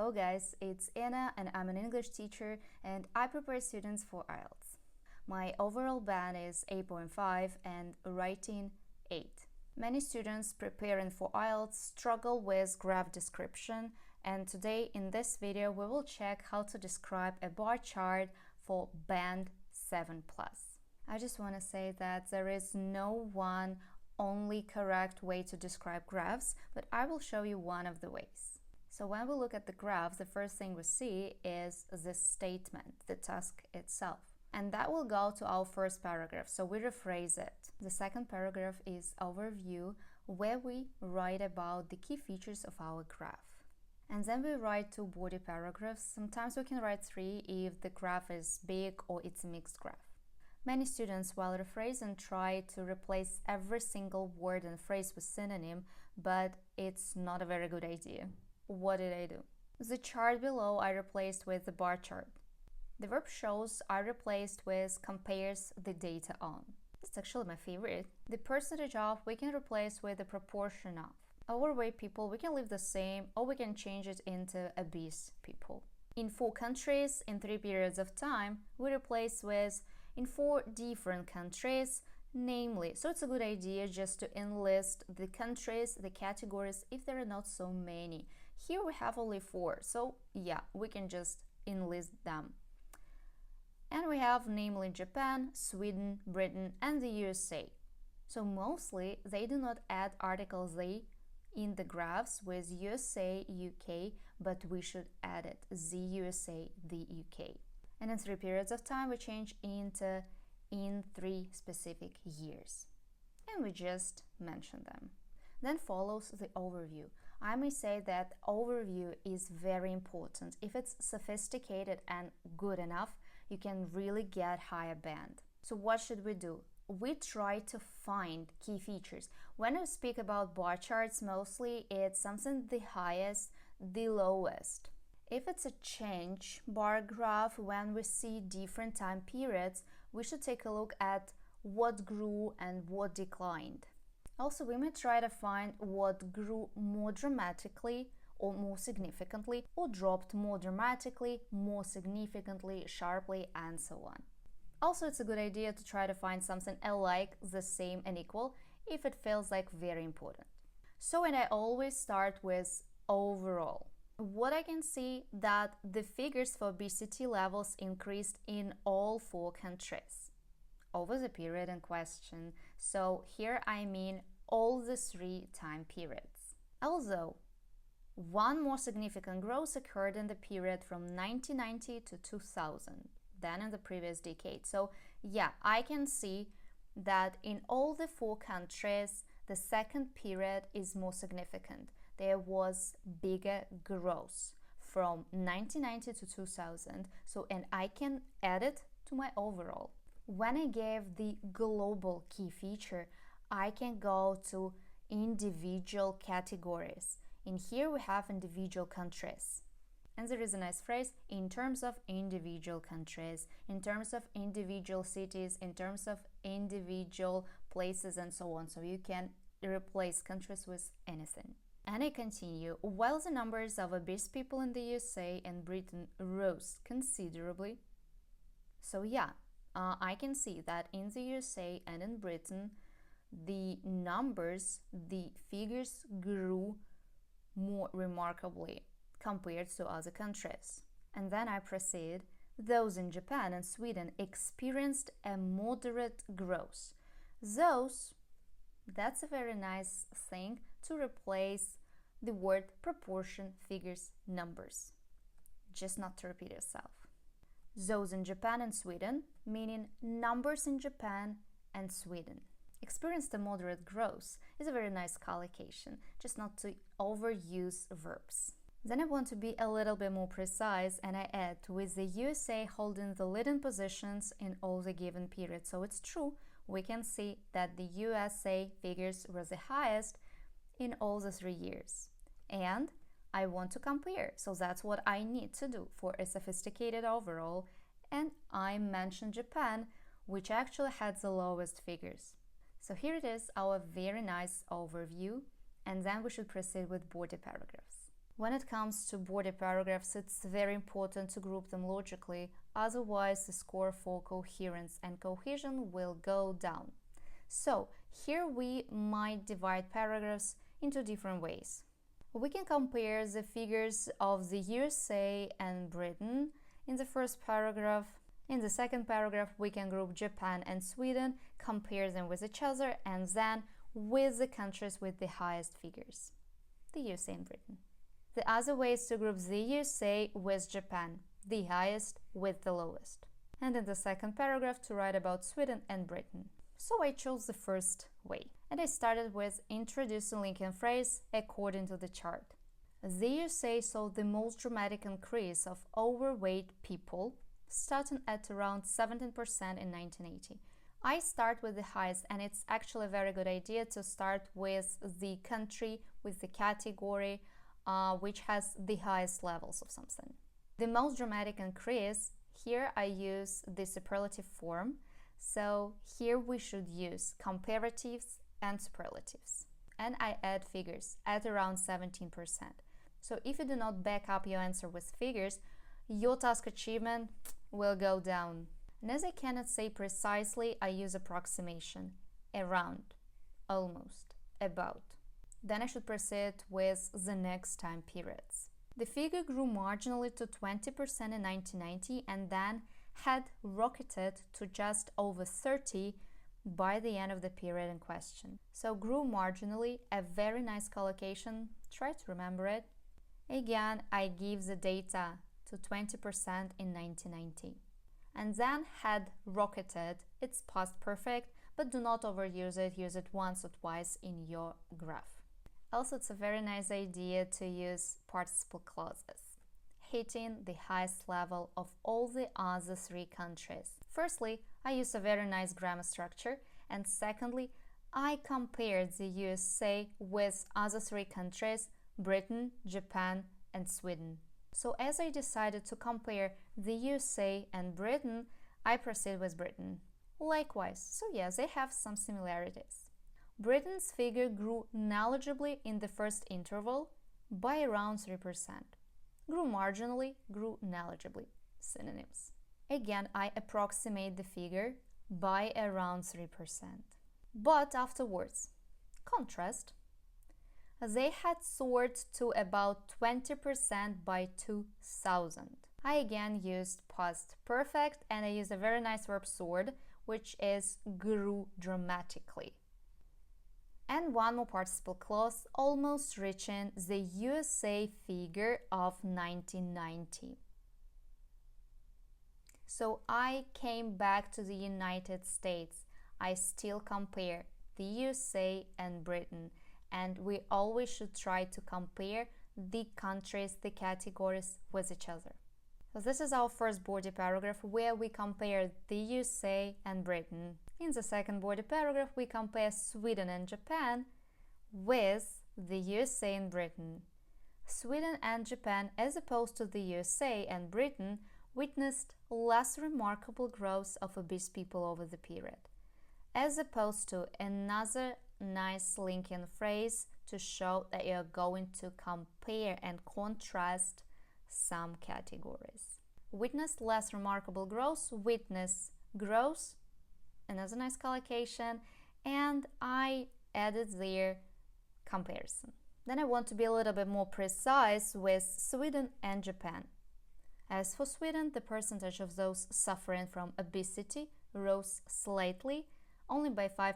Hello guys, it's Anna and I'm an English teacher and I prepare students for IELTS. My overall band is 8.5 and writing 8. Many students preparing for IELTS struggle with graph description, and today in this video we will check how to describe a bar chart for band 7+. I just want to say that there is no one only correct way to describe graphs, but I will show you one of the ways. So when we look at the graph, the first thing we see is this statement, the task itself. And that will go to our first paragraph, so we rephrase it. The second paragraph is overview, where we write about the key features of our graph. And then we write 2 body paragraphs. Sometimes we can write 3 if the graph is big or it's a mixed graph. Many students, while rephrasing, try to replace every single word and phrase with synonym, but it's not a very good idea. What did I do? The chart below I replaced with the bar chart. The verb shows I replaced with compares the data on. It's actually my favorite. The percentage of we can replace with the proportion of. Overweight people we can leave the same, or we can change it into obese people. In 4 countries, in 3 periods of time, we replace with in 4 different countries, namely. So it's a good idea just to enlist the countries, the categories, if there are not so many. Here we have only 4, so yeah, we can just enlist them. And we have namely Japan, Sweden, Britain, and the USA. So mostly they do not add articles they in the graphs with USA, UK, but we should add it, the USA, the UK. And in 3 periods of time we change into in 3 specific years. And we just mention them. Then follows the overview. I may say that overview is very important. If it's sophisticated and good enough, you can really get higher band. So what should we do? We try to find key features. When we speak about bar charts, mostly it's something the highest, the lowest. If it's a change bar graph, when we see different time periods, we should take a look at what grew and what declined. Also, we may try to find what grew more dramatically or more significantly, or dropped more dramatically, more significantly, sharply, and so on. Also, it's a good idea to try to find something alike, the same, and equal if it feels like very important. So, and I always start with overall. What I can see that the figures for obesity levels increased in all 4 countries over the period in question. So here I mean all the 3 time periods. Although one more significant growth occurred in the period from 1990 to 2000 than in the previous decade. So yeah, I can see that in all the 4 countries, the second period is more significant. There was bigger growth from 1990 to 2000. So, and I can add it to my overall. When I gave the global key feature, I can go to individual categories. In here we have individual countries. And there is a nice phrase, in terms of individual countries, in terms of individual cities, in terms of individual places, and so on. So you can replace countries with anything. And I continue. While the numbers of obese people in the USA and Britain rose considerably, so yeah, I can see that in the USA and in Britain, the numbers, the figures grew more remarkably compared to other countries. And then I proceed. Those in Japan and Sweden experienced a moderate growth. That's a very nice thing to replace the word proportion, figures, numbers. Just not to repeat yourself. Those in Japan and Sweden, meaning numbers in Japan and Sweden, experienced a moderate growth is a very nice collocation, just not to overuse verbs. Then I want to be a little bit more precise and I add with the USA holding the leading positions in all the given periods. So it's true, we can see that the USA figures were the highest in all the 3 years. And I want to compare, so that's what I need to do for a sophisticated overall. And I mentioned Japan, which actually had the lowest figures. So here it is, our very nice overview, and then we should proceed with body paragraphs. When it comes to body paragraphs, it's very important to group them logically, otherwise the score for coherence and cohesion will go down. So here we might divide paragraphs into different ways. We can compare the figures of the USA and Britain in the first paragraph. In the second paragraph, we can group Japan and Sweden, compare them with each other, and then with the countries with the highest figures, the USA and Britain. The other way is to group the USA with Japan, the highest with the lowest. And in the second paragraph to write about Sweden and Britain. So I chose the first way, and I started with introducing linking phrase according to the chart. The USA saw the most dramatic increase of overweight people, starting at around 17% in 1980. I start with the highest, and it's actually a very good idea to start with the country, with the category, which has the highest levels of something. The most dramatic increase, here I use the superlative form, so here we should use comparatives and superlatives. And I add figures at around 17%. So if you do not back up your answer with figures, your task achievement will go down. And as I cannot say precisely, I use approximation, around, almost, about. Then I should proceed with the next time periods. The figure grew marginally to 20% in 1990 and then had rocketed to just over 30 by the end of the period in question. So grew marginally, a very nice collocation, try to remember it. Again, I give the data to 20% in 1990. And then had rocketed, it's past perfect, but do not overuse it, use it once or twice in your graph. Also, it's a very nice idea to use participle clauses, hitting the highest level of all the other three countries. Firstly, I use a very nice grammar structure, and secondly, I compared the USA with other three countries, Britain, Japan, and Sweden. So as I decided to compare the USA and Britain, I proceed with Britain. Likewise, so yes, they have some similarities. Britain's figure grew negligibly in the first interval by around 3%. Grew marginally, grew negligibly. Synonyms. Again, I approximate the figure by around 3%. But afterwards, contrast, they had soared to about 20% by 2000. I again used past perfect, and I used a very nice verb soared, which is grew dramatically. And one more participle clause, almost reaching the USA figure of 1990. So I came back to the United States. I still compare the USA and Britain, and we always should try to compare the countries, the categories with each other. So this is our first body paragraph where we compare the USA and Britain. In the second body paragraph, we compare Sweden and Japan with the USA and Britain. Sweden and Japan, as opposed to the USA and Britain, witnessed less remarkable growth of obese people over the period, as opposed to another nice linking phrase to show that you're going to compare and contrast some categories. Witnessed less remarkable growth, witness growth, another nice collocation, and I added their comparison. Then I want to be a little bit more precise with Sweden and Japan. As for Sweden, the percentage of those suffering from obesity rose slightly, only by 5%.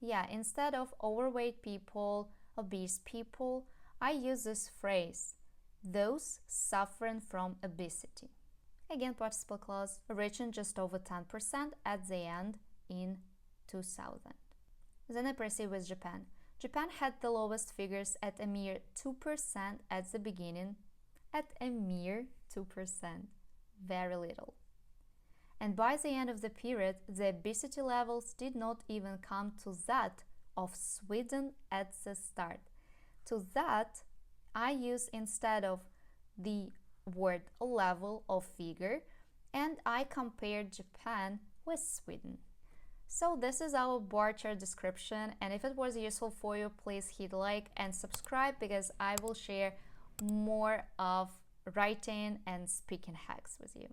Yeah, instead of overweight people, obese people, I use this phrase, those suffering from obesity. Again, participle clause, reaching just over 10% at the end in 2000. Then I proceed with Japan. Japan had the lowest figures at a mere 2% at the beginning, at a mere 2%, very little. And by the end of the period, the obesity levels did not even come to that of Sweden at the start. To that, I use instead of the word level of figure, and I compared Japan with Sweden. So this is our bar chart description, and if it was useful for you, please hit like and subscribe because I will share more of writing and speaking hacks with you.